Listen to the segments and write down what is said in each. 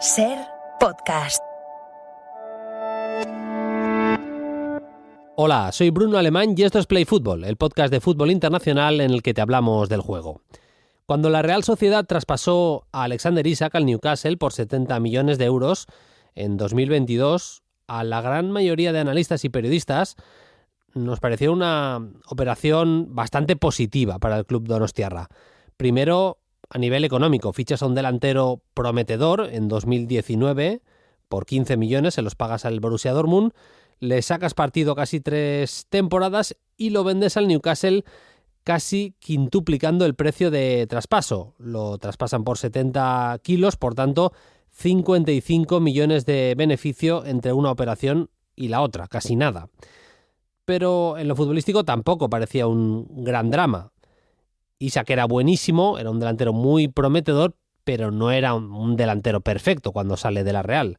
Ser podcast. Hola, soy Bruno Alemán y esto es Play Fútbol, el podcast de fútbol internacional en el que te hablamos del juego. Cuando la Real Sociedad traspasó a Alexander Isak al Newcastle por 70 millones de euros en 2022, a la gran mayoría de analistas y periodistas nos pareció una operación bastante positiva para el club donostiarra. Primero, a nivel económico, fichas a un delantero prometedor en 2019 por 15 millones, se los pagas al Borussia Dortmund, le sacas partido casi 3 temporadas y lo vendes al Newcastle casi quintuplicando el precio de traspaso. Lo traspasan por 70 kilos, por tanto 55 millones de beneficio entre una operación y la otra, casi nada. Pero en lo futbolístico tampoco parecía un gran drama. Isak era buenísimo, era un delantero muy prometedor, pero no era un delantero perfecto cuando sale de la Real.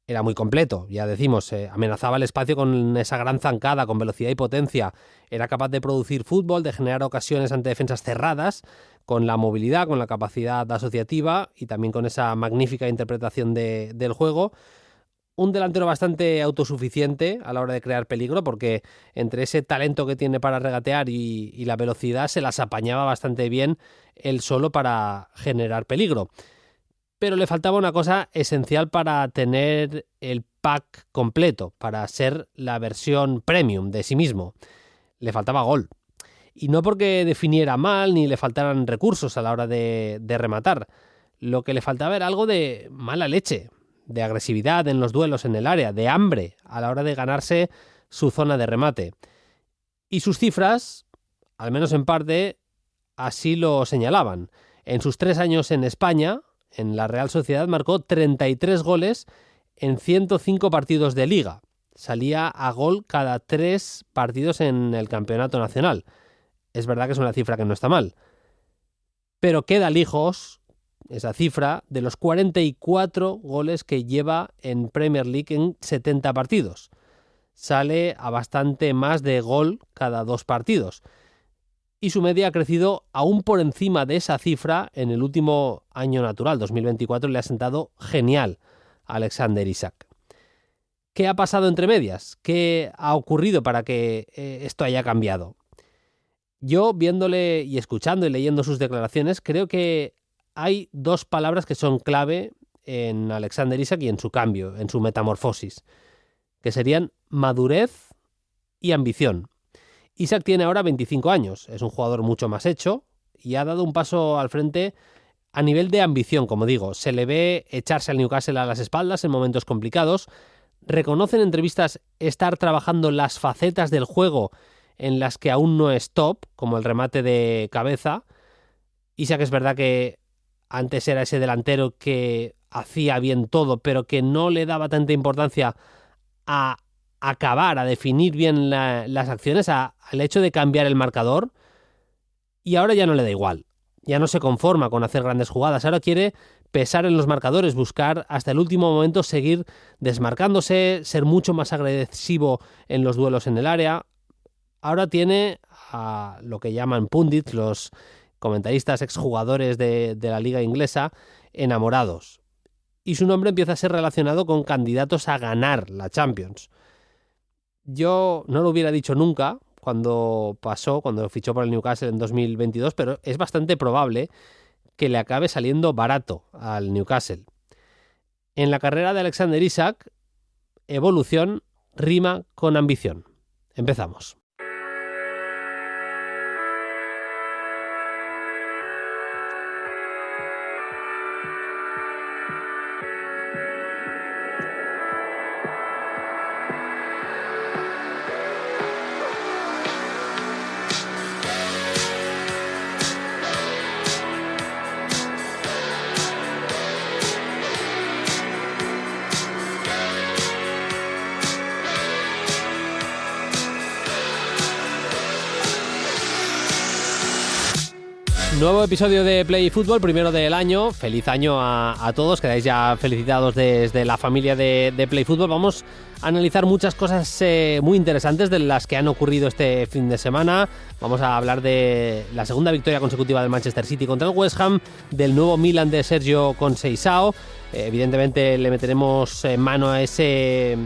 Era muy completo, ya decimos, amenazaba el espacio con esa gran zancada, con velocidad y potencia. Era capaz de producir fútbol, de generar ocasiones ante defensas cerradas, con la movilidad, con la capacidad asociativa y también con esa magnífica interpretación del juego. Un delantero bastante autosuficiente a la hora de crear peligro, porque entre ese talento que tiene para regatear y la velocidad se las apañaba bastante bien él solo para generar peligro. Pero le faltaba una cosa esencial para tener el pack completo, para ser la versión premium de sí mismo. Le faltaba gol. Y no porque definiera mal ni le faltaran recursos a la hora de rematar. Lo que le faltaba era algo de mala leche, de agresividad en los duelos en el área, de hambre a la hora de ganarse su zona de remate. Y sus cifras, al menos en parte, así lo señalaban. En sus 3 años en España, en la Real Sociedad marcó 33 goles en 105 partidos de liga. Salía a gol cada 3 partidos en el campeonato nacional. Es verdad que es una cifra que no está mal. Pero queda lejos esa cifra de los 44 goles que lleva en Premier League en 70 partidos. Sale a bastante más de gol cada 2 partidos. Y su media ha crecido aún por encima de esa cifra en el último año natural, 2024, le ha sentado genial a Alexander Isak. ¿Qué ha pasado entre medias? ¿Qué ha ocurrido para que esto haya cambiado? Yo, viéndole y escuchando y leyendo sus declaraciones, creo que hay 2 palabras que son clave en Alexander Isak y en su cambio, en su metamorfosis, que serían madurez y ambición. Isak tiene ahora 25 años, es un jugador mucho más hecho y ha dado un paso al frente a nivel de ambición, como digo. Se le ve echarse al Newcastle a las espaldas en momentos complicados. Reconoce en entrevistas estar trabajando las facetas del juego en las que aún no es top, como el remate de cabeza. Isak es verdad que antes era ese delantero que hacía bien todo, pero que no le daba tanta importancia a acabar, a definir bien las acciones, al hecho de cambiar el marcador, y ahora ya no le da igual, ya no se conforma con hacer grandes jugadas, ahora quiere pesar en los marcadores, buscar hasta el último momento seguir desmarcándose, ser mucho más agresivo en los duelos en el área. Ahora tiene a lo que llaman pundits, los comentaristas exjugadores de la liga inglesa, enamorados, y su nombre empieza a ser relacionado con candidatos a ganar la Champions. Yo no lo hubiera dicho nunca cuando fichó por el Newcastle en 2022, pero es bastante probable que le acabe saliendo barato al Newcastle. En la carrera de Alexander Isak, evolución rima con ambición. Empezamos. Nuevo episodio de Play Fútbol, primero del año. Feliz año a todos, quedáis ya felicitados desde la familia de Play Fútbol. Vamos analizar muchas cosas muy interesantes de las que han ocurrido este fin de semana. Vamos a hablar de la segunda victoria consecutiva del Manchester City contra el West Ham, del nuevo Milan de Sergio Conceição. Evidentemente le meteremos mano a ese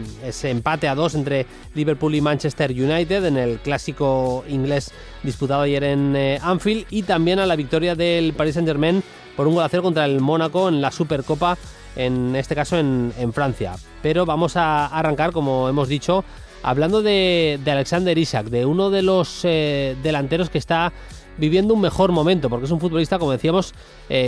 empate a 2 entre Liverpool y Manchester United en el clásico inglés disputado ayer en Anfield, y también a la victoria del Paris Saint-Germain por 1-0 contra el Mónaco en la Supercopa, en este caso en Francia. Pero vamos a arrancar, como hemos dicho, hablando de Alexander Isak, de uno de los delanteros que está viviendo un mejor momento, porque es un futbolista, como decíamos,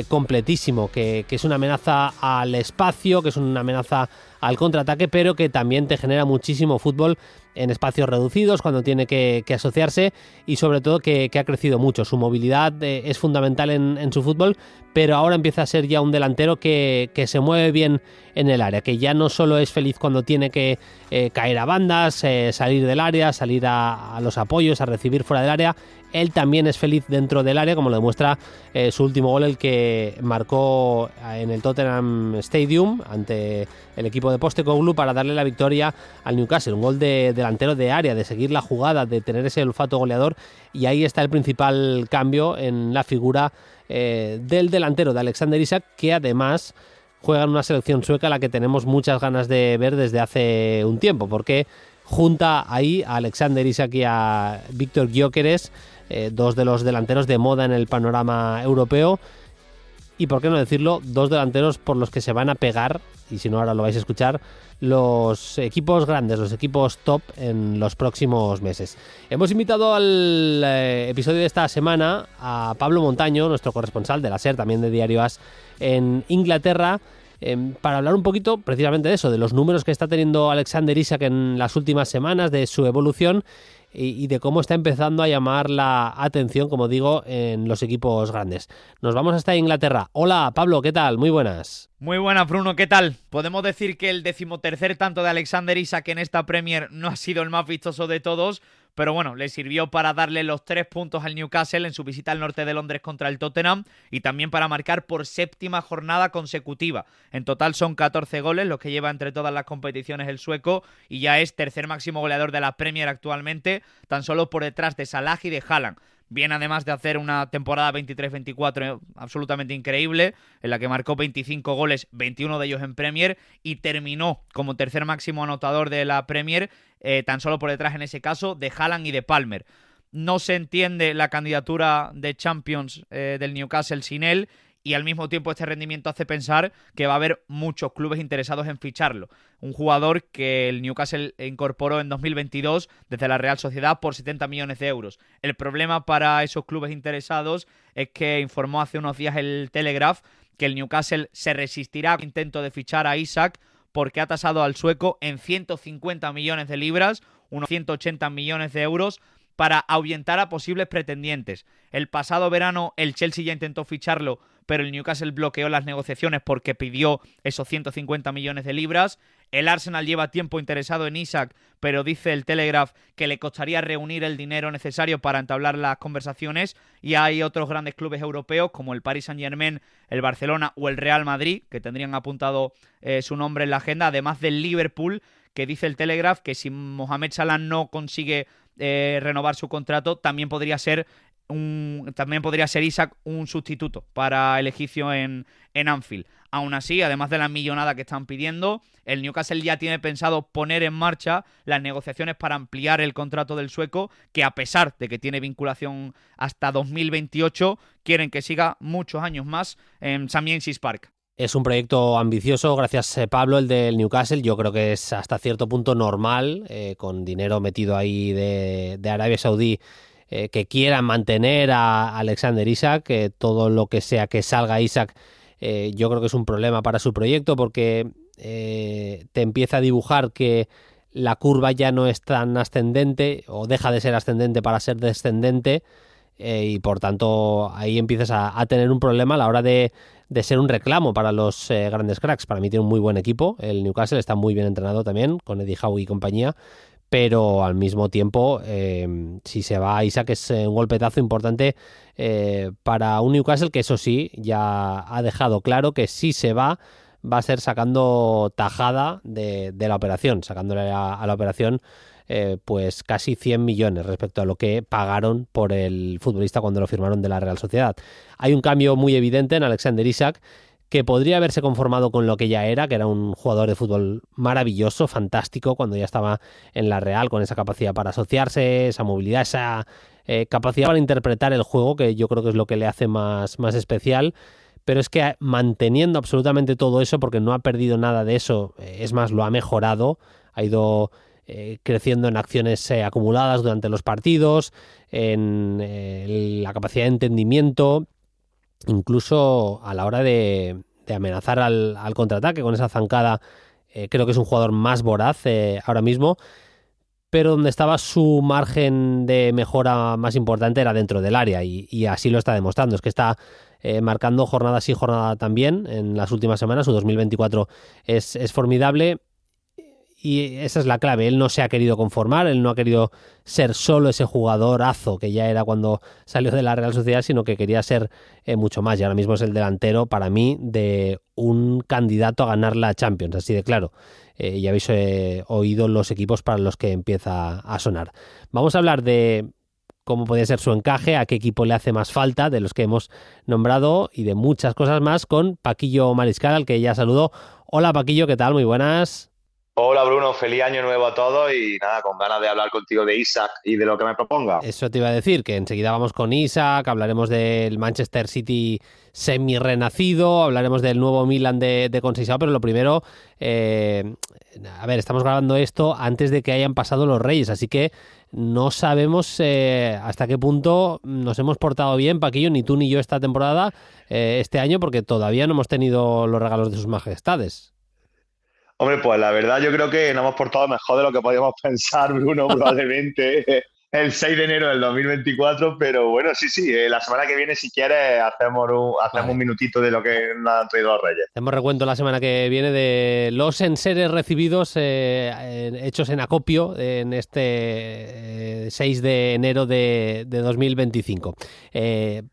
completísimo, que es una amenaza al espacio, que es una amenaza al contraataque, pero que también te genera muchísimo fútbol en espacios reducidos cuando tiene que asociarse, y sobre todo que ha crecido mucho. Su movilidad es fundamental en su fútbol, pero ahora empieza a ser ya un delantero que se mueve bien en el área, que ya no solo es feliz cuando tiene que caer a bandas, salir del área, salir a los apoyos, a recibir fuera del área. Él también es feliz dentro del área, como lo demuestra su último gol, el que marcó en el Tottenham Stadium ante el equipo de Postecoglou para darle la victoria al Newcastle. Un gol de delantero de área, de seguir la jugada, de tener ese olfato goleador, y ahí está el principal cambio en la figura del delantero, de Alexander Isak, que además juega en una selección sueca a la que tenemos muchas ganas de ver desde hace un tiempo, porque junta ahí a Alexander Isak y a Víctor Gyökeres, dos de los delanteros de moda en el panorama europeo, y por qué no decirlo, dos delanteros por los que se van a pegar, y si no ahora lo vais a escuchar, los equipos grandes, los equipos top en los próximos meses. Hemos invitado al episodio de esta semana a Pablo Montaño, nuestro corresponsal de la SER, también de Diario AS en Inglaterra, para hablar un poquito precisamente de eso, de los números que está teniendo Alexander Isak en las últimas semanas, de su evolución y de cómo está empezando a llamar la atención, como digo, en los equipos grandes. Nos vamos hasta Inglaterra. Hola, Pablo, ¿qué tal? Muy buenas. Muy buenas, Bruno, ¿qué tal? Podemos decir que el 13º tanto de Alexander Isak en esta Premier no ha sido el más vistoso de todos, pero bueno, le sirvió para darle los 3 puntos al Newcastle en su visita al norte de Londres contra el Tottenham, y también para marcar por 7ª jornada consecutiva. En total son 14 goles los que lleva entre todas las competiciones el sueco, y ya es tercer máximo goleador de la Premier actualmente, tan solo por detrás de Salah y de Haaland. Viene además de hacer una temporada 23-24 absolutamente increíble, en la que marcó 25 goles, 21 de ellos en Premier, y terminó como tercer máximo anotador de la Premier, tan solo por detrás en ese caso de Haaland y de Palmer. No se entiende la candidatura de Champions del Newcastle sin él, y al mismo tiempo este rendimiento hace pensar que va a haber muchos clubes interesados en ficharlo. Un jugador que el Newcastle incorporó en 2022 desde la Real Sociedad por 70 millones de euros. El problema para esos clubes interesados es que informó hace unos días el Telegraph que el Newcastle se resistirá al intento de fichar a Isak, porque ha tasado al sueco en 150 millones de libras, unos 180 millones de euros, para ahuyentar a posibles pretendientes. El pasado verano el Chelsea ya intentó ficharlo, pero el Newcastle bloqueó las negociaciones porque pidió esos 150 millones de libras. El Arsenal lleva tiempo interesado en Isak, pero dice el Telegraph que le costaría reunir el dinero necesario para entablar las conversaciones, y hay otros grandes clubes europeos como el Paris Saint-Germain, el Barcelona o el Real Madrid que tendrían apuntado su nombre en la agenda, además del Liverpool, que dice el Telegraph que si Mohamed Salah no consigue renovar su contrato, también podría ser Isak un sustituto para el egipcio en Anfield. Aún así, además de la millonada que están pidiendo, el Newcastle ya tiene pensado poner en marcha las negociaciones para ampliar el contrato del sueco, que a pesar de que tiene vinculación hasta 2028, quieren que siga muchos años más en St. James's Park. Es un proyecto ambicioso, gracias Pablo, el del Newcastle. Yo creo que es hasta cierto punto normal, con dinero metido ahí de Arabia Saudí, que quieran mantener a Alexander Isak. Todo lo que sea que salga Isak, yo creo que es un problema para su proyecto, porque te empieza a dibujar que la curva ya no es tan ascendente, o deja de ser ascendente para ser descendente, y por tanto ahí empiezas a tener un problema a la hora de ser un reclamo para los grandes cracks. Para mí tiene un muy buen equipo, el Newcastle está muy bien entrenado también, con Eddie Howe y compañía, pero al mismo tiempo, si se va Isak, es un golpetazo importante para un Newcastle que, eso sí, ya ha dejado claro que si se va va a ser sacando tajada de la operación, sacándole a la operación pues casi 100 millones respecto a lo que pagaron por el futbolista cuando lo firmaron de la Real Sociedad. Hay un cambio muy evidente en Alexander Isak, que podría haberse conformado con lo que ya era, que era un jugador de fútbol maravilloso, fantástico, cuando ya estaba en la Real, con esa capacidad para asociarse, esa movilidad, esa capacidad para interpretar el juego, que yo creo que es lo que le hace más especial. Pero es que manteniendo absolutamente todo eso, porque no ha perdido nada de eso, es más, lo ha mejorado, ha ido creciendo en acciones acumuladas durante los partidos, en la capacidad de entendimiento, incluso a la hora de amenazar al contraataque con esa zancada. Creo que es un jugador más voraz ahora mismo, pero donde estaba su margen de mejora más importante era dentro del área, y así lo está demostrando. Es que está marcando jornada sí, jornada también en las últimas semanas. Su 2024 es formidable. Y esa es la clave. Él no se ha querido conformar, él no ha querido ser solo ese jugadorazo que ya era cuando salió de la Real Sociedad, sino que quería ser mucho más. Y ahora mismo es el delantero, para mí, de un candidato a ganar la Champions, así de claro. Ya habéis oído los equipos para los que empieza a sonar. Vamos a hablar de cómo puede ser su encaje, a qué equipo le hace más falta, de los que hemos nombrado, y de muchas cosas más, con Paquillo Mariscal, al que ya saludo. Hola Paquillo, ¿qué tal? Muy buenas. Hola Bruno, feliz año nuevo a todos y nada, con ganas de hablar contigo de Isak y de lo que me proponga. Eso te iba a decir, que enseguida vamos con Isak, hablaremos del Manchester City semi-renacido, hablaremos del nuevo Milan de Conceição, pero lo primero, a ver, estamos grabando esto antes de que hayan pasado los Reyes, así que no sabemos hasta qué punto nos hemos portado bien, Paquillo, ni tú ni yo esta temporada, este año, porque todavía no hemos tenido los regalos de sus majestades. Hombre, pues la verdad yo creo que nos hemos portado mejor de lo que podíamos pensar, Bruno, probablemente el 6 de enero del 2024, pero bueno, sí, la semana que viene si quieres hacemos un minutito de lo que nos han traído los Reyes. Hacemos recuento la semana que viene de los enseres recibidos hechos en acopio en este 6 de enero de 2025.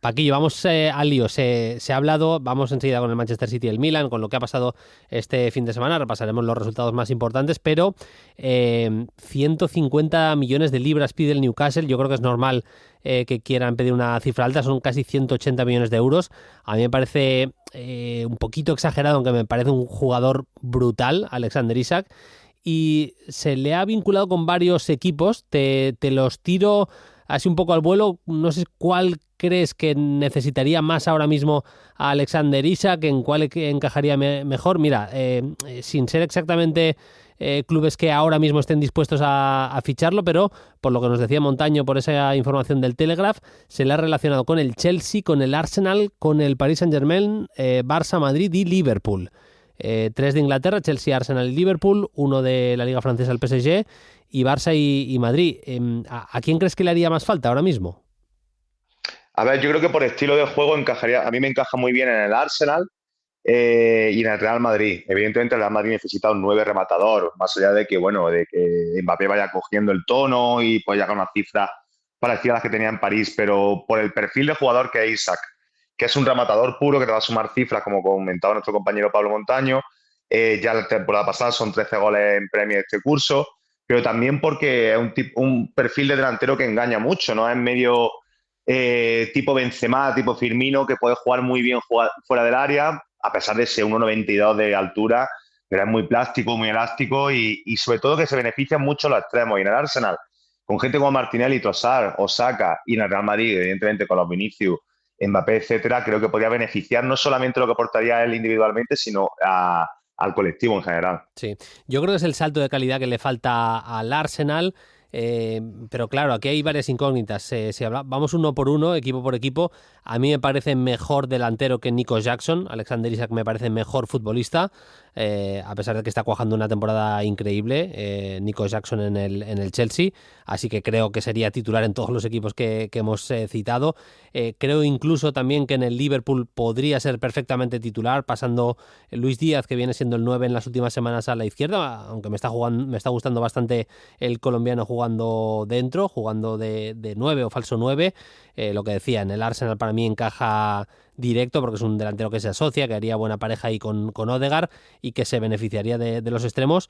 Paquillo, vamos al lío. Se ha hablado, vamos enseguida con el Manchester City y el Milan, con lo que ha pasado este fin de semana, repasaremos los resultados más importantes, pero 150 millones de libras pide el Newcastle. Yo creo que es normal que quieran pedir una cifra alta, son casi 180 millones de euros. A mí me parece un poquito exagerado, aunque me parece un jugador brutal, Alexander Isak, y se le ha vinculado con varios equipos. Te los tiro así un poco al vuelo. No sé cuál crees que necesitaría más ahora mismo a Alexander Isak, en cuál encajaría mejor. Mira, sin ser exactamente clubes que ahora mismo estén dispuestos a ficharlo, pero por lo que nos decía Montaño, por esa información del Telegraph, se le ha relacionado con el Chelsea, con el Arsenal, con el Paris Saint-Germain, Barça, Madrid y Liverpool. 3 de Inglaterra, Chelsea, Arsenal y Liverpool, 1 de la Liga Francesa, el PSG, y Barça y Madrid. ¿A quién crees que le haría más falta ahora mismo? A ver, yo creo que por estilo de juego encajaría, a mí me encaja muy bien en el Arsenal y en el Real Madrid. Evidentemente el Real Madrid necesita un 9 rematador, más allá de que, bueno, de que Mbappé vaya cogiendo el tono y pues llegar a una cifra parecida a las que tenía en París, pero por el perfil de jugador que es Isak, que es un rematador puro que te va a sumar cifras, como comentaba nuestro compañero Pablo Montaño. Ya la temporada pasada son 13 goles en Premier este curso, pero también porque es un perfil de delantero que engaña mucho, ¿no? Es medio tipo Benzema, tipo Firmino, que puede jugar muy bien fuera del área, a pesar de ser 1,92 de altura, pero es muy plástico, muy elástico y sobre todo que se benefician mucho los extremos. Y en el Arsenal, con gente como Martinelli, Trossard, Osaka, y en el Real Madrid, evidentemente con los Vinicius, Mbappé, etcétera, creo que podría beneficiar no solamente lo que aportaría él individualmente, sino al colectivo en general. Sí, yo creo que es el salto de calidad que le falta al Arsenal. Pero claro, aquí hay varias incógnitas. Si vamos uno por uno, equipo por equipo, a mí me parece mejor delantero que Nico Jackson. Alexander Isak me parece mejor futbolista, a pesar de que está cuajando una temporada increíble, Nico Jackson en el Chelsea, así que creo que sería titular en todos los equipos que hemos citado. Creo incluso también que en el Liverpool podría ser perfectamente titular, pasando Luis Díaz, que viene siendo el 9 en las últimas semanas, a la izquierda, aunque me está gustando bastante el colombiano jugando de 9 o falso 9. Lo que decía, en el Arsenal para mí encaja directo porque es un delantero que se asocia, que haría buena pareja ahí con Ødegaard y que se beneficiaría de los extremos.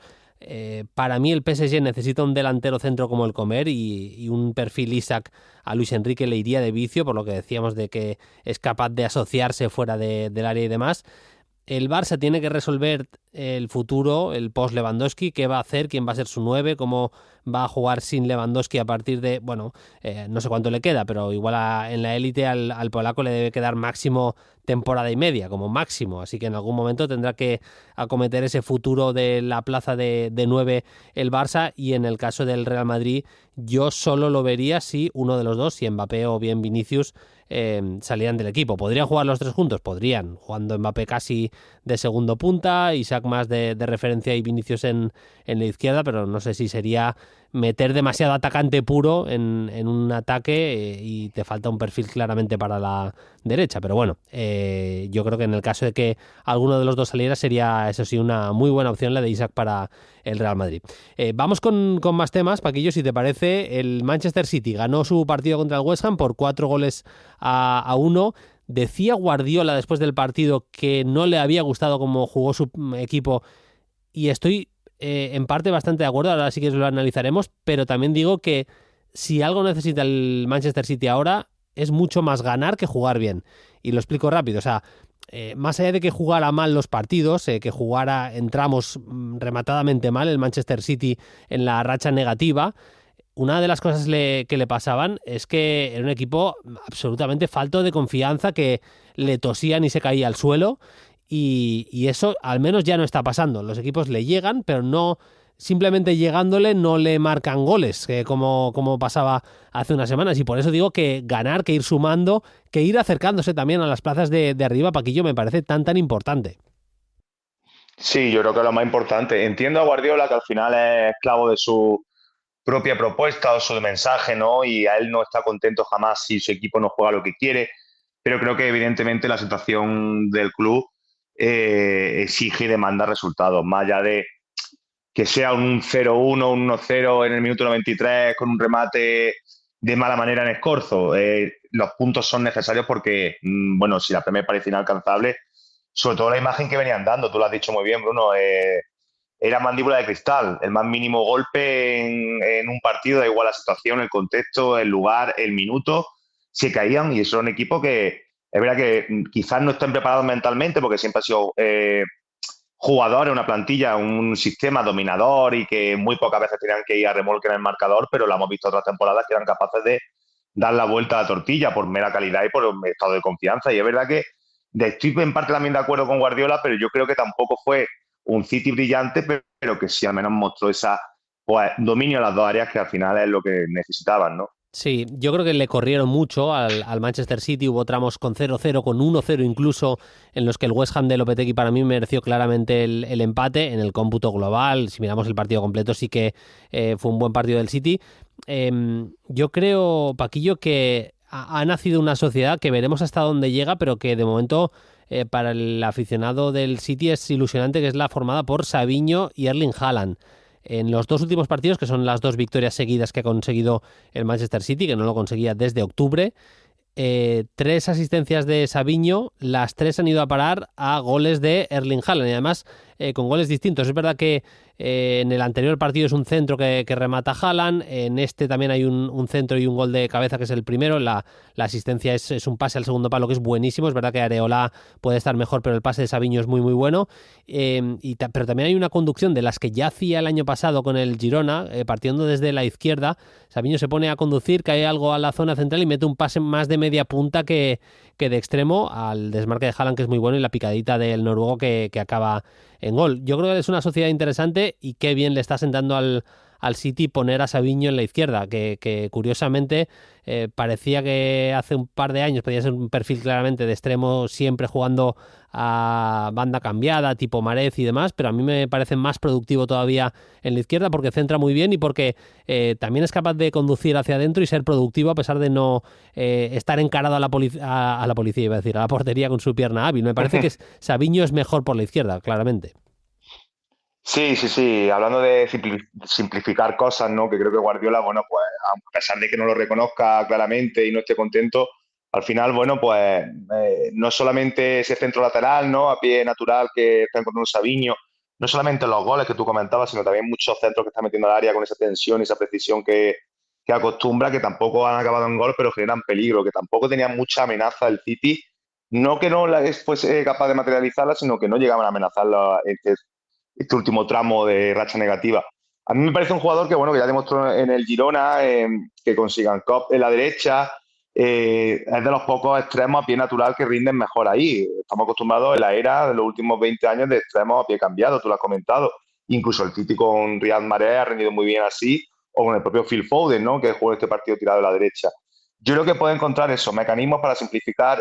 Para mí el PSG necesita un delantero centro como el Comer y un perfil Isaac a Luis Enrique le iría de vicio, por lo que decíamos de que es capaz de asociarse fuera del área y demás. El Barça tiene que resolver el futuro, el post-Lewandowski, qué va a hacer, quién va a ser su 9, cómo va a jugar sin Lewandowski a partir de, bueno, no sé cuánto le queda, pero igual en la élite al polaco le debe quedar máximo temporada y media, como máximo, así que en algún momento tendrá que acometer ese futuro de la plaza de 9 el Barça, y en el caso del Real Madrid yo solo lo vería si uno de los dos, si Mbappé o bien Vinicius, salían del equipo. ¿Podrían jugar los tres juntos? Podrían, jugando Mbappé casi de segundo punta, Isaac más de referencia y Vinicius en la izquierda, pero no sé si sería meter demasiado atacante puro en un ataque y te falta un perfil claramente para la derecha. Pero bueno, yo creo que en el caso de que alguno de los dos saliera sería, eso sí, una muy buena opción la de Isaac para el Real Madrid. Vamos con más temas, Paquillo, si te parece. El Manchester City ganó su partido contra el West Ham por 4-1. Decía Guardiola después del partido que no le había gustado cómo jugó su equipo, y estoy en parte bastante de acuerdo, ahora sí que lo analizaremos, pero también digo que si algo necesita el Manchester City ahora es mucho más ganar que jugar bien. Y lo explico rápido, o sea, más allá de que jugara mal los partidos, que jugara en tramos rematadamente mal el Manchester City en la racha negativa, una de las cosas que le pasaban es que era un equipo absolutamente falto de confianza, que le tosían y se caía al suelo, y eso al menos ya no está pasando. Los equipos le llegan, pero no simplemente llegándole no le marcan goles, como pasaba hace unas semanas, y por eso digo que ganar, que ir sumando, que ir acercándose también a las plazas de arriba, Paquillo, me parece tan importante. Sí, yo creo que es lo más importante. Entiendo a Guardiola, que al final es esclavo de su propia propuesta o su mensaje, ¿no? Y a él no está contento jamás si su equipo no juega lo que quiere, pero creo que evidentemente la situación del club exige y demanda resultados, más allá de que sea un 0-1, un 1-0 en el minuto 93 con un remate de mala manera en Escorzo. Los puntos son necesarios porque, bueno, si la Premier parece inalcanzable, sobre todo la imagen que venían dando, tú lo has dicho muy bien, Bruno, era mandíbula de cristal. El más mínimo golpe en un partido, da igual la situación, el contexto, el lugar, el minuto, se caían, y eso es un equipo que es verdad que quizás no estén preparados mentalmente porque siempre ha sido jugadores, una plantilla, un sistema dominador y que muy pocas veces tenían que ir a remolque en el marcador, pero lo hemos visto otras temporadas que eran capaces de dar la vuelta a la tortilla por mera calidad y por un estado de confianza. Y es verdad que estoy en parte también de acuerdo con Guardiola, pero yo creo que tampoco fue un City brillante, pero que sí al menos mostró esa, pues, dominio en las dos áreas, que al final es lo que necesitaban, ¿no? Sí, yo creo que le corrieron mucho al Manchester City. Hubo tramos con 0-0, con 1-0 incluso, en los que el West Ham de Lopetegui para mí mereció claramente el empate. En el cómputo global, si miramos el partido completo, sí que fue un buen partido del City. Yo creo, Paquillo, que ha nacido una sociedad que veremos hasta dónde llega, pero que de momento para el aficionado del City es ilusionante, que es la formada por Savinho y Erling Haaland. En los dos últimos partidos, que son las dos victorias seguidas que ha conseguido el Manchester City, que no lo conseguía desde octubre, 3 asistencias de Savinho, las 3 han ido a parar a goles de Erling Haaland, y además con goles distintos. Es verdad que en el anterior partido es un centro que remata Haaland, en este también hay un centro y un gol de cabeza, que es el primero. La asistencia es un pase al segundo palo que es buenísimo. Es verdad que Areola puede estar mejor, pero el pase de Savinho es muy bueno. Pero también hay una conducción de las que ya hacía el año pasado con el Girona, partiendo desde la izquierda. Savinho se pone a conducir, cae algo a la zona central y mete un pase más de media punta que de extremo al desmarque de Haaland, que es muy bueno, y la picadita del noruego que acaba en gol. Yo creo que es una sociedad interesante, y qué bien le está sentando al City poner a Savinho en la izquierda, que curiosamente parecía que hace un par de años podía ser un perfil claramente de extremo, siempre jugando a banda cambiada, tipo Mahrez y demás, pero a mí me parece más productivo todavía en la izquierda, porque centra muy bien y porque también es capaz de conducir hacia adentro y ser productivo a pesar de no estar encarado a la policía, iba a decir, a la portería con su pierna hábil. Me parece que Savinho es mejor por la izquierda, claramente. Sí. Hablando de simplificar cosas, ¿no? Que creo que Guardiola, bueno, pues a pesar de que no lo reconozca claramente y no esté contento, Al final, bueno, pues no solamente ese centro lateral, ¿no? A pie natural que está encontrando Savinho, no solamente los goles que tú comentabas, sino también muchos centros que está metiendo al área con esa tensión y esa precisión que acostumbra, que tampoco han acabado en gol, pero generan peligro, que tampoco tenían mucha amenaza el City. No que no fuese capaz de materializarla, sino que no llegaban a amenazarla este último tramo de racha negativa. A mí me parece un jugador que, bueno, que ya demostró en el Girona, que consigan COP en la derecha, es de los pocos extremos a pie natural que rinden mejor ahí. Estamos acostumbrados en la era de los últimos 20 años de extremos a pie cambiado, tú lo has comentado. Incluso el City con Riyad Mahrez ha rendido muy bien así, o con el propio Phil Foden, ¿no? Que jugó este partido tirado a la derecha. Yo creo que puede encontrar esos mecanismos para simplificar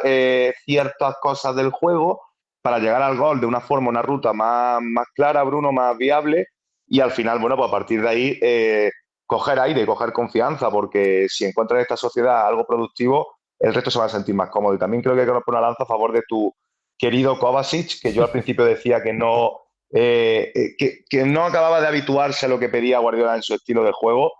ciertas cosas del juego, para llegar al gol de una forma, una ruta más clara, Bruno, más viable, y al final, bueno, pues a partir de ahí coger aire, coger confianza, porque si encuentras en esta sociedad algo productivo, el resto se va a sentir más cómodo. Y también creo que hay que romper una lanza a favor de tu querido Kovacic, que yo al principio decía que no acababa de habituarse a lo que pedía Guardiola en su estilo de juego,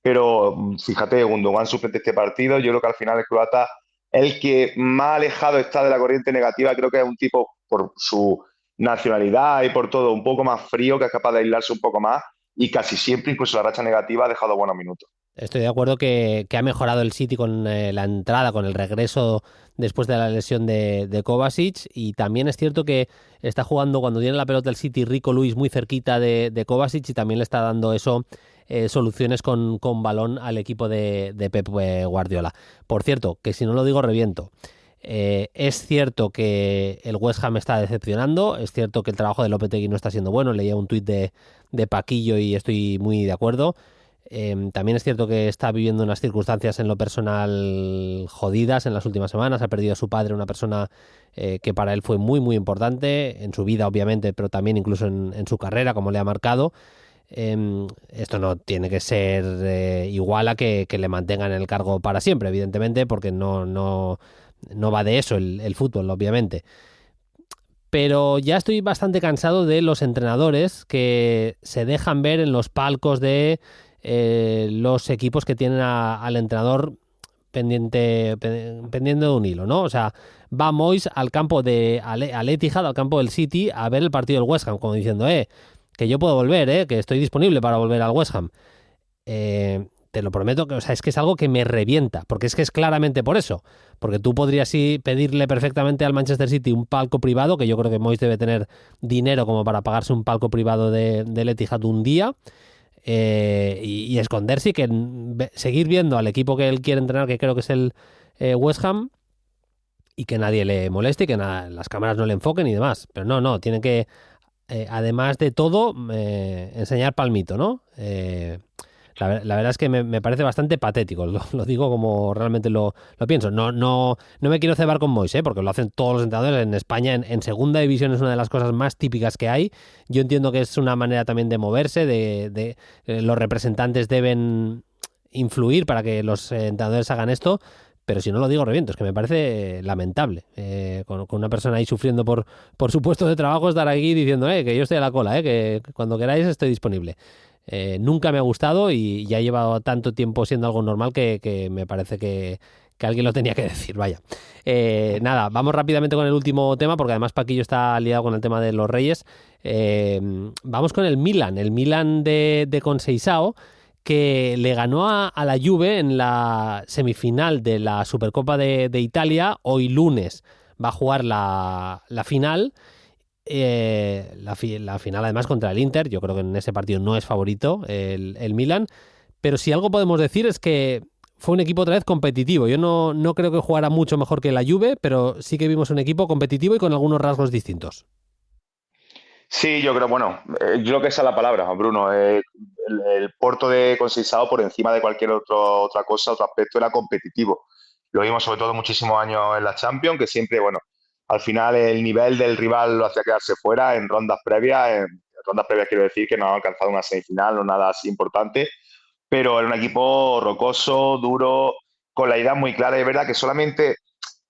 pero fíjate, Gundogan suplente este partido, yo creo que al final el croata, el que más alejado está de la corriente negativa, creo que es un tipo por su nacionalidad y por todo, un poco más frío, que es capaz de aislarse un poco más y casi siempre, incluso la racha negativa, ha dejado buenos minutos. Estoy de acuerdo que ha mejorado el City con la entrada, con el regreso después de la lesión de Kovacic, y también es cierto que está jugando cuando tiene la pelota el City Rico Lewis muy cerquita de Kovacic, y también le está dando eso soluciones con balón al equipo de Pep Guardiola. Por cierto, que si no lo digo reviento. Es cierto que el West Ham está decepcionando, es cierto que el trabajo de Lopetegui no está siendo bueno, leía un tuit de Paquillo y estoy muy de acuerdo. También es cierto que está viviendo unas circunstancias en lo personal jodidas en las últimas semanas. Ha perdido a su padre, una persona que para él fue muy, muy importante en su vida, obviamente, pero también incluso en su carrera, como le ha marcado. Esto no tiene que ser igual a que le mantengan en el cargo para siempre, evidentemente, porque no va de eso el fútbol, obviamente. Pero ya estoy bastante cansado de los entrenadores que se dejan ver en los palcos de los equipos que tienen al entrenador pendiente de un hilo, ¿no? O sea, va Moyes al campo al Etihad, al campo del City, a ver el partido del West Ham, como diciendo, que yo puedo volver, que estoy disponible para volver al West Ham. Te lo prometo, que, o sea, es que es algo que me revienta, porque es que es claramente por eso, porque tú podrías pedirle perfectamente al Manchester City un palco privado, que yo creo que Moyes debe tener dinero como para pagarse un palco privado del Etihad un día, y esconderse y seguir viendo al equipo que él quiere entrenar, que creo que es el West Ham, y que nadie le moleste y que las cámaras no le enfoquen y demás. Pero no, tienen que, además de todo, enseñar palmito, ¿no? La verdad es que me parece bastante patético, lo digo como realmente lo pienso. No me quiero cebar con Moyes, porque lo hacen todos los entrenadores en España. En segunda división es una de las cosas más típicas que hay. Yo entiendo que es una manera también de moverse, los representantes deben influir para que los entrenadores hagan esto, pero si no lo digo reviento, es que me parece lamentable. Con una persona ahí sufriendo por su puesto de trabajo, estar aquí diciendo que yo estoy a la cola, que cuando queráis estoy disponible. Nunca me ha gustado y ya ha llevado tanto tiempo siendo algo normal que me parece que alguien lo tenía que decir, vaya. Nada, vamos rápidamente con el último tema, porque además Paquillo está liado con el tema de los Reyes. Vamos con el Milan de Conceição, que le ganó a la Juve en la semifinal de la Supercopa de Italia. Hoy lunes va a jugar la final. La final además contra el Inter. Yo creo que en ese partido no es favorito el Milan, pero si algo podemos decir es que fue un equipo otra vez competitivo. Yo no creo que jugara mucho mejor que la Juve, pero sí que vimos un equipo competitivo y con algunos rasgos distintos. Sí, yo creo, bueno, yo creo que esa es la palabra, Bruno. El Porto de Conceição, por encima de cualquier otra cosa, otro aspecto, era competitivo. Lo vimos sobre todo muchísimos años en la Champions, que siempre, bueno, al final el nivel del rival lo hacía quedarse fuera en rondas previas. En rondas previas quiero decir que no ha alcanzado una semifinal o nada así importante, pero era un equipo rocoso, duro, con la idea muy clara. Y es verdad que solamente,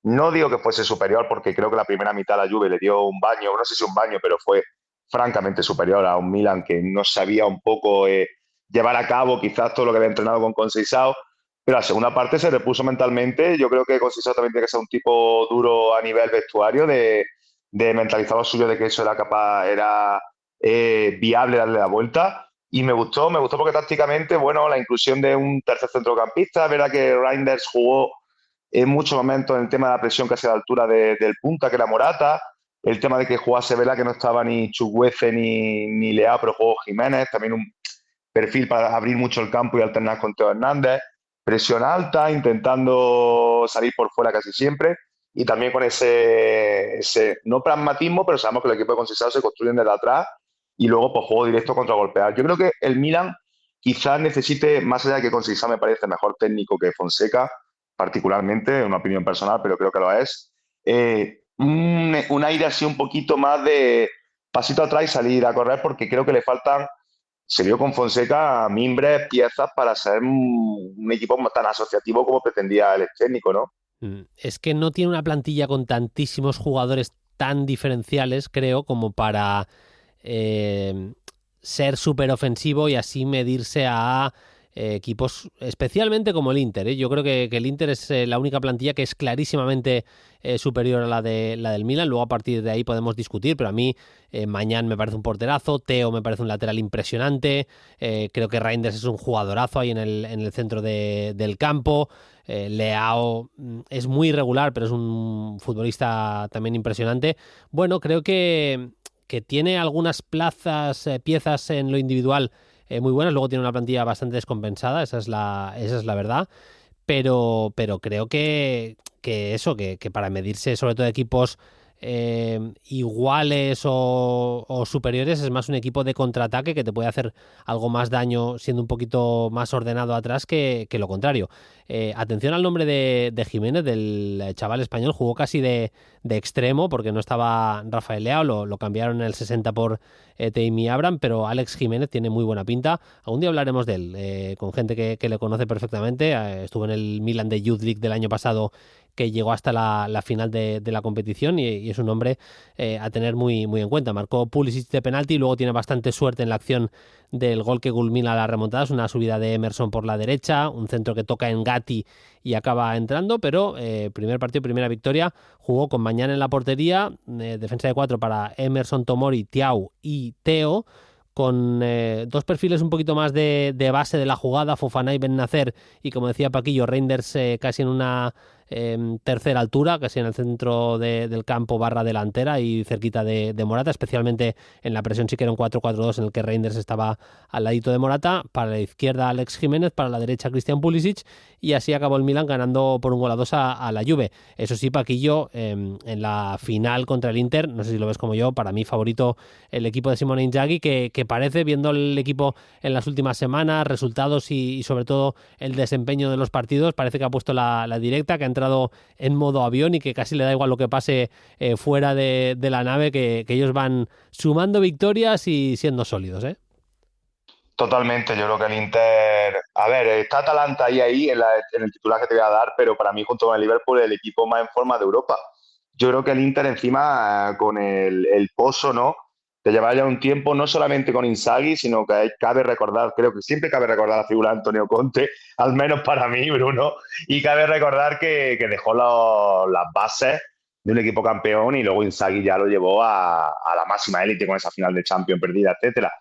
no digo que fuese superior, porque creo que la primera mitad a la Juve le dio un baño, no sé si un baño, pero fue francamente superior a un Milan que no sabía un poco llevar a cabo quizás todo lo que había entrenado con Conceição, pero la segunda parte se repuso mentalmente. Yo creo que Conceição también tiene que ser un tipo duro a nivel vestuario, de mentalizar lo suyo de que eso era capaz, era viable darle la vuelta. Y me gustó porque tácticamente, bueno, la inclusión de un tercer centrocampista, es verdad que Reinders jugó en muchos momentos en el tema de la presión casi a la altura del punta, que era Morata, el tema de que jugase, verdad que no estaba ni Chukwueze ni Leao, pero jugó Jiménez, también un perfil para abrir mucho el campo y alternar con Teo Hernández, presión alta, intentando salir por fuera casi siempre, y también con ese no pragmatismo, pero sabemos que el equipo de Conceição se construyen desde atrás y luego pues juego directo contra golpear. Yo creo que el Milan quizás necesite, más allá de que Conceição me parece mejor técnico que Fonseca, particularmente, una opinión personal, pero creo que lo es, un aire así un poquito más de pasito atrás y salir a correr, porque creo que le faltan, se vio con Fonseca, mimbres, piezas para ser un equipo tan asociativo como pretendía el técnico, ¿no? Es que no tiene una plantilla con tantísimos jugadores tan diferenciales, creo, como para ser súper ofensivo y así medirse a equipos especialmente como el Inter. Yo creo que el Inter es la única plantilla que es clarísimamente superior a la del Milan. Luego a partir de ahí podemos discutir, pero a mí Mañán me parece un porterazo, Teo me parece un lateral impresionante, creo que Reinders es un jugadorazo ahí en el centro del campo. Leao es muy irregular, pero es un futbolista también impresionante. Bueno, creo que tiene algunas piezas en lo individual muy buenas, luego tiene una plantilla bastante descompensada, esa es la verdad, pero creo que para medirse sobre todo equipos iguales o superiores, es más un equipo de contraataque que te puede hacer algo más daño siendo un poquito más ordenado atrás que lo contrario. Atención al nombre de Jiménez, del chaval español, jugó casi de extremo porque no estaba Rafael Leao, lo cambiaron en el 60 por Tammy Abraham, pero Alex Jiménez tiene muy buena pinta. Algún día hablaremos de él, con gente que le conoce perfectamente. Estuvo en el Milan de Youth League del año pasado, que llegó hasta la final de la competición y es un hombre a tener muy, muy en cuenta. Marcó Pulisic de penalti y luego tiene bastante suerte en la acción del gol que culmina la remontada. Es una subida de Emerson por la derecha, un centro que toca en Gatti y acaba entrando, pero primer partido, primera victoria. Jugó con Mañán en la portería, defensa de 4 para Emerson, Tomori, Thiaw y Teo, con dos perfiles un poquito más de base de la jugada, Fofana y Ben Nacer, y como decía Paquillo, Reinders casi en una tercera altura, casi en el centro del campo / delantera y cerquita de Morata, especialmente en la presión sí que era un 4-4-2 en el que Reinders estaba al ladito de Morata, para la izquierda Alex Jiménez, para la derecha Christian Pulisic, y así acabó el Milan ganando por 1-2 a la Juve. Eso sí, Paquillo, en la final contra el Inter, no sé si lo ves como yo, para mí favorito el equipo de Simone Inzaghi, que parece, viendo el equipo en las últimas semanas, resultados y sobre todo el desempeño de los partidos, parece que ha puesto la directa, que ha entrado en modo avión y que casi le da igual lo que pase fuera de la nave, que ellos van sumando victorias y siendo sólidos, ¿eh? Totalmente, yo creo que el Inter, a ver, está Atalanta ahí en el titular que te voy a dar, pero para mí junto con el Liverpool el equipo más en forma de Europa. Yo creo que el Inter encima con el pozo, ¿no? De llevar ya un tiempo, no solamente con Inzaghi, sino que cabe recordar, creo que siempre cabe recordar la figura de Antonio Conte, al menos para mí, Bruno, y cabe recordar que dejó las bases de un equipo campeón y luego Inzaghi ya lo llevó a la máxima élite con esa final de Champions perdida, etcétera.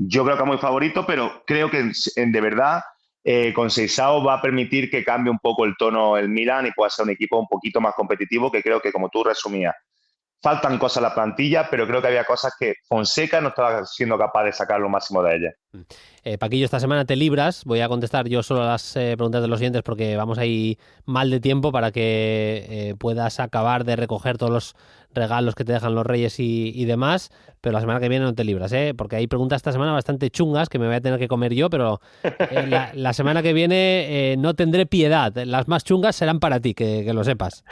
Yo creo que es muy favorito, pero creo que de verdad Conceição va a permitir que cambie un poco el tono el Milan y pueda ser un equipo un poquito más competitivo, que creo que, como tú resumías, faltan cosas en la plantilla, pero creo que había cosas que Fonseca no estaba siendo capaz de sacar lo máximo de ellas. Paquillo, esta semana te libras. Voy a contestar yo solo a las preguntas de los siguientes porque vamos ahí mal de tiempo para que puedas acabar de recoger todos los regalos que te dejan los Reyes y demás, pero la semana que viene no te libras, porque hay preguntas esta semana bastante chungas que me voy a tener que comer yo, pero la semana que viene no tendré piedad. Las más chungas serán para ti, que lo sepas.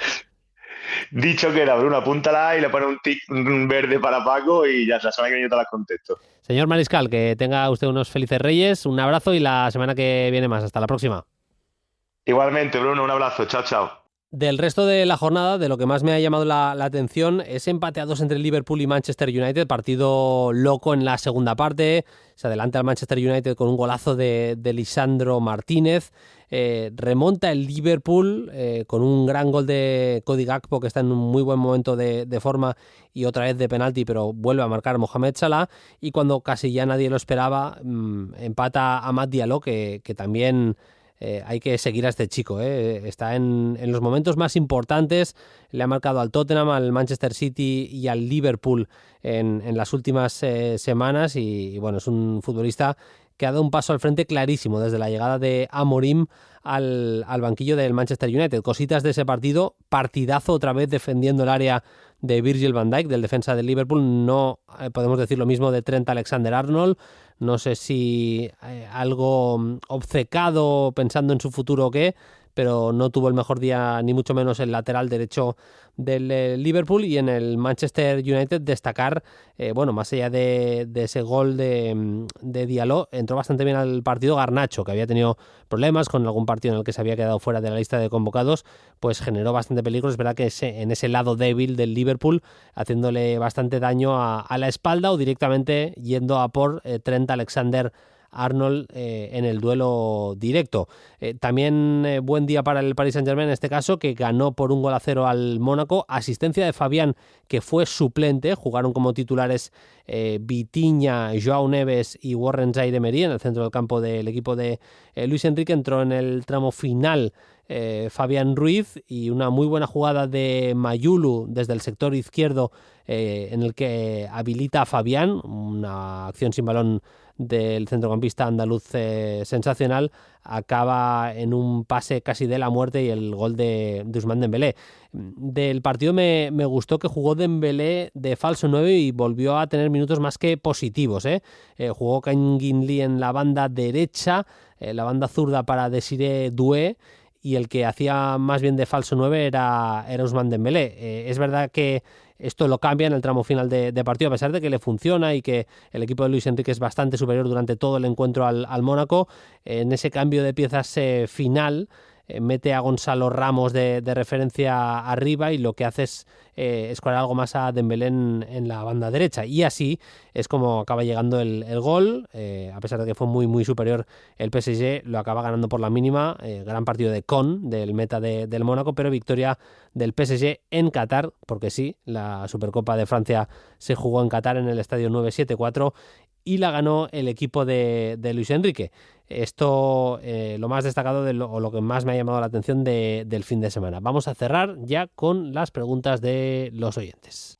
Dicho que era, Bruno, apúntala y le pone un tic verde para Paco y ya la semana que viene yo te las contesto. Señor Mariscal, que tenga usted unos felices Reyes, un abrazo y la semana que viene más. Hasta la próxima. Igualmente, Bruno, un abrazo. Chao, chao. Del resto de la jornada, de lo que más me ha llamado la atención, es empate a 2 entre Liverpool y Manchester United, partido loco en la segunda parte. Se adelanta el Manchester United con un golazo de Lisandro Martínez. Remonta el Liverpool con un gran gol de Cody Gakpo, que está en un muy buen momento de forma, y otra vez de penalti, pero vuelve a marcar Mohamed Salah. Y cuando casi ya nadie lo esperaba, empata Amad Diallo, que también... hay que seguir a este chico, está en los momentos más importantes, le ha marcado al Tottenham, al Manchester City y al Liverpool en las últimas semanas y bueno, es un futbolista que ha dado un paso al frente clarísimo desde la llegada de Amorim al banquillo del Manchester United. Cositas de ese partido, partidazo otra vez defendiendo el área de Virgil van Dijk, del defensa del Liverpool. No podemos decir lo mismo de Trent Alexander-Arnold. No sé si algo obcecado pensando en su futuro o qué, pero no tuvo el mejor día, ni mucho menos el lateral derecho del Liverpool. Y en el Manchester United destacar, más allá de ese gol de Diallo, entró bastante bien al partido Garnacho, que había tenido problemas con algún partido en el que se había quedado fuera de la lista de convocados, pues generó bastante peligro. Es verdad que en ese lado débil del Liverpool, haciéndole bastante daño a la espalda o directamente yendo a por Trent Alexander-Arnold en el duelo directo. También buen día para el Paris Saint-Germain en este caso, que ganó por 1-0 al Mónaco. Asistencia de Fabián, que fue suplente. Jugaron como titulares Vitinha, Joao Neves y Warren Zaïre-Emery en el centro del campo del equipo de Luis Enrique. Entró en el tramo final Fabián Ruiz, y una muy buena jugada de Mayulu desde el sector izquierdo en el que habilita a Fabián, una acción sin balón del centrocampista andaluz sensacional, acaba en un pase casi de la muerte y el gol de Ousmane Dembélé. Del partido me gustó que jugó Dembélé de falso 9 y volvió a tener minutos más que positivos. Jugó Kang-in Lee en la banda derecha, la banda zurda para Desiré Doué, y el que hacía más bien de falso 9 era Ousmane Dembélé. Es verdad que esto lo cambia en el tramo final de partido, a pesar de que le funciona y que el equipo de Luis Enrique es bastante superior durante todo el encuentro al Mónaco. En ese cambio de piezas final, mete a Gonzalo Ramos de referencia arriba, y lo que hace es escorar algo más a Dembélé en la banda derecha, y así es como acaba llegando el gol. A pesar de que fue muy muy superior, el PSG lo acaba ganando por la mínima. Gran partido de Con, del meta del Mónaco, pero victoria del PSG en Qatar, porque sí, la Supercopa de Francia se jugó en Qatar, en el estadio 974, y la ganó el equipo de Luis Enrique. Esto, lo más destacado o lo que más me ha llamado la atención del fin de semana. Vamos a cerrar ya con las preguntas de los oyentes.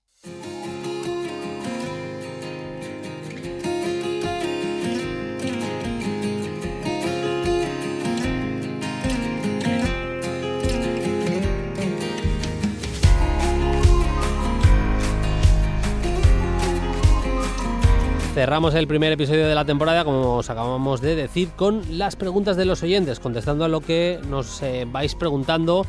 Cerramos el primer episodio de la temporada, como os acabamos de decir, con las preguntas de los oyentes, contestando a lo que nos vais preguntando.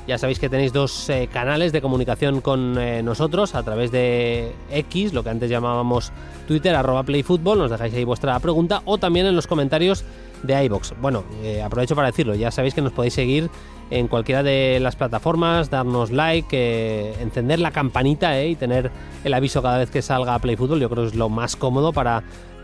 Ya sabéis que tenéis dos canales de comunicación con nosotros, a través de X, lo que antes llamábamos Twitter, @playfutbol, nos dejáis ahí vuestra pregunta, o también en los comentarios de iVoox. Bueno, aprovecho para decirlo, ya sabéis que nos podéis seguir en cualquiera de las plataformas, darnos like, encender la campanita y tener el aviso cada vez que salga Play Fútbol. Yo creo que es lo más cómodo para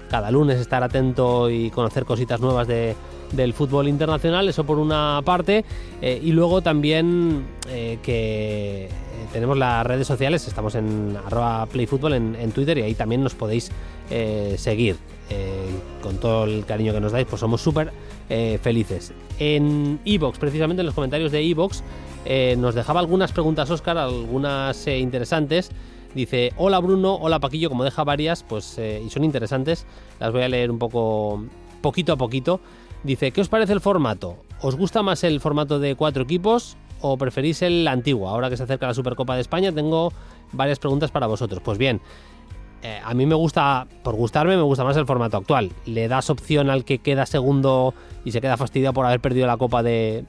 cada lunes estar atento y conocer cositas nuevas del fútbol internacional. Eso por una parte, y luego también que tenemos las redes sociales. Estamos en @playfutbol en Twitter, y ahí también nos podéis seguir. Con todo el cariño que nos dais, pues somos súper felices. En iVoox, precisamente en los comentarios de iVoox, nos dejaba algunas preguntas Óscar, algunas interesantes. Dice: hola Bruno, hola Paquillo. Como deja varias, pues y son interesantes, las voy a leer un poquito a poquito. Dice: ¿qué os parece el formato? ¿Os gusta más el formato de 4 equipos o preferís el antiguo? Ahora que se acerca la Supercopa de España, tengo varias preguntas para vosotros. Pues bien, a mí me gusta, por gustarme, me gusta más el formato actual. Le das opción al que queda segundo y se queda fastidiado por haber perdido la Copa de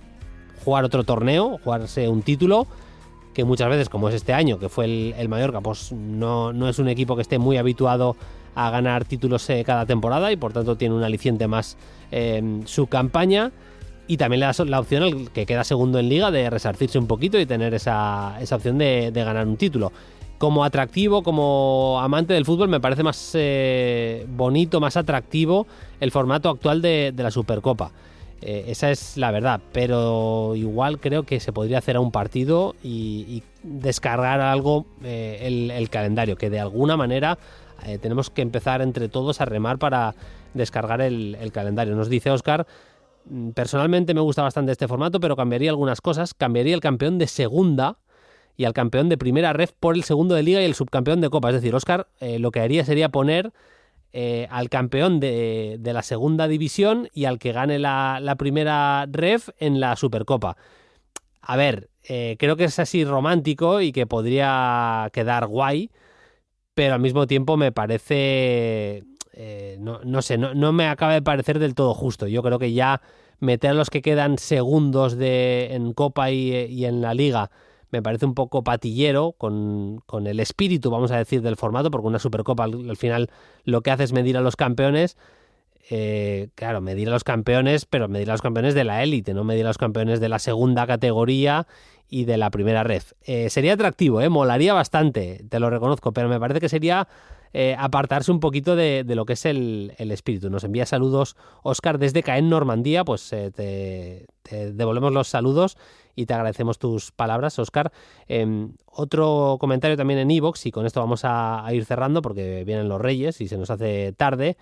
jugar otro torneo, jugarse un título, que muchas veces, como es este año, que fue el Mallorca, pues no es un equipo que esté muy habituado a ganar títulos cada temporada, y por tanto tiene un aliciente más su campaña. Y también le das la opción al que queda segundo en liga de resarcirse un poquito y tener esa opción de ganar un título. Como atractivo, como amante del fútbol, me parece más bonito, más atractivo el formato actual de la Supercopa. Esa es la verdad, pero igual creo que se podría hacer a un partido y descargar algo el calendario, que de alguna manera tenemos que empezar entre todos a remar para descargar el calendario. Nos dice Óscar: personalmente me gusta bastante este formato, pero cambiaría algunas cosas. Cambiaría el campeón de segunda y al campeón de primera ref por el segundo de liga y el subcampeón de copa. Es decir, Óscar lo que haría sería poner al campeón de la segunda división y al que gane la primera ref en la Supercopa. A ver, creo que es así romántico y que podría quedar guay, pero al mismo tiempo me parece... no sé, no me acaba de parecer del todo justo. Yo creo que ya meter a los que quedan segundos en Copa y en la Liga me parece un poco patillero con el espíritu, vamos a decir, del formato, porque una Supercopa al final lo que hace es medir a los campeones. Claro, medir a los campeones, pero medir a los campeones de la élite, no medir a los campeones de la segunda categoría y de la primera ref. Sería atractivo, molaría bastante, te lo reconozco, pero me parece que sería apartarse un poquito de lo que es el espíritu. Nos envía saludos Óscar desde Caen, Normandía, pues te devolvemos los saludos y te agradecemos tus palabras, Óscar. Otro comentario también en iVoox, y con esto vamos a ir cerrando porque vienen los Reyes y se nos hace tarde.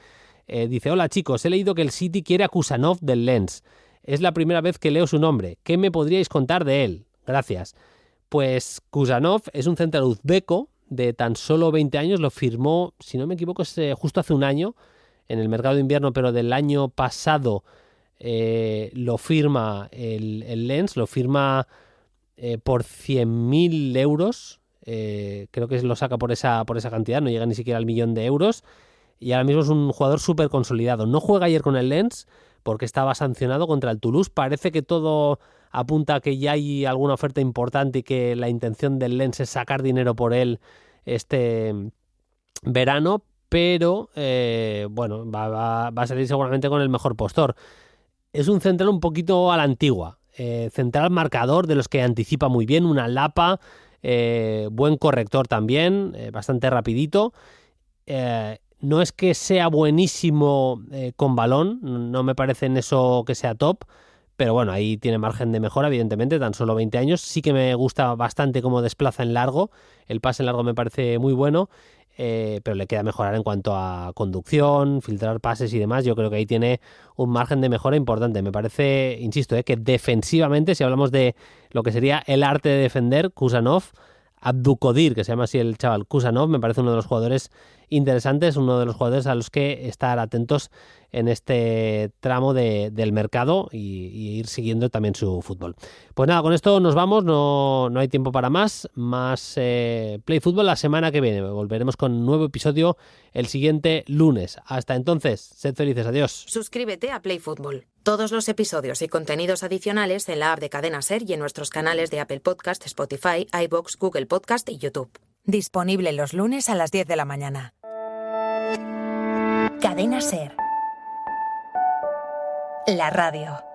Dice: hola chicos, he leído que el City quiere a Kusanov del Lens. Es la primera vez que leo su nombre. ¿Qué me podríais contar de él? Gracias. Pues Kusanov es un central uzbeco de tan solo 20 años. Lo firmó, si no me equivoco, es justo hace un año, en el mercado de invierno, pero del año pasado lo firma el Lens, lo firma por 100.000 euros. Creo que lo saca por esa cantidad, no llega ni siquiera al 1.000.000 de euros. Y ahora mismo es un jugador súper consolidado. No juega ayer con el Lens porque estaba sancionado contra el Toulouse. Parece que todo apunta a que ya hay alguna oferta importante y que la intención del Lens es sacar dinero por él este verano, pero bueno, va a salir seguramente con el mejor postor. Es un central un poquito a la antigua. Central marcador, de los que anticipa muy bien, una lapa, buen corrector también, bastante rapidito. No es que sea buenísimo con balón, no me parece en eso que sea top, pero bueno, ahí tiene margen de mejora, evidentemente, tan solo 20 años. Sí que me gusta bastante cómo desplaza en largo, el pase en largo me parece muy bueno, pero le queda mejorar en cuanto a conducción, filtrar pases y demás. Yo creo que ahí tiene un margen de mejora importante. Me parece, insisto, que defensivamente, si hablamos de lo que sería el arte de defender, Kusanov, Abdukodir, que se llama así el chaval, Kusanov, me parece uno de los jugadores interesantes, uno de los jugadores a los que estar atentos en este tramo del mercado y ir siguiendo también su fútbol. Pues nada, con esto nos vamos, no hay tiempo para más Play Fútbol la semana que viene. Volveremos con un nuevo episodio el siguiente lunes. Hasta entonces, sed felices, adiós. Suscríbete a Play Fútbol. Todos los episodios y contenidos adicionales en la app de Cadena Ser y en nuestros canales de Apple Podcast, Spotify, iVoox, Google Podcast y YouTube. Disponible los lunes a las 10 de la mañana. Cadena Ser. La radio.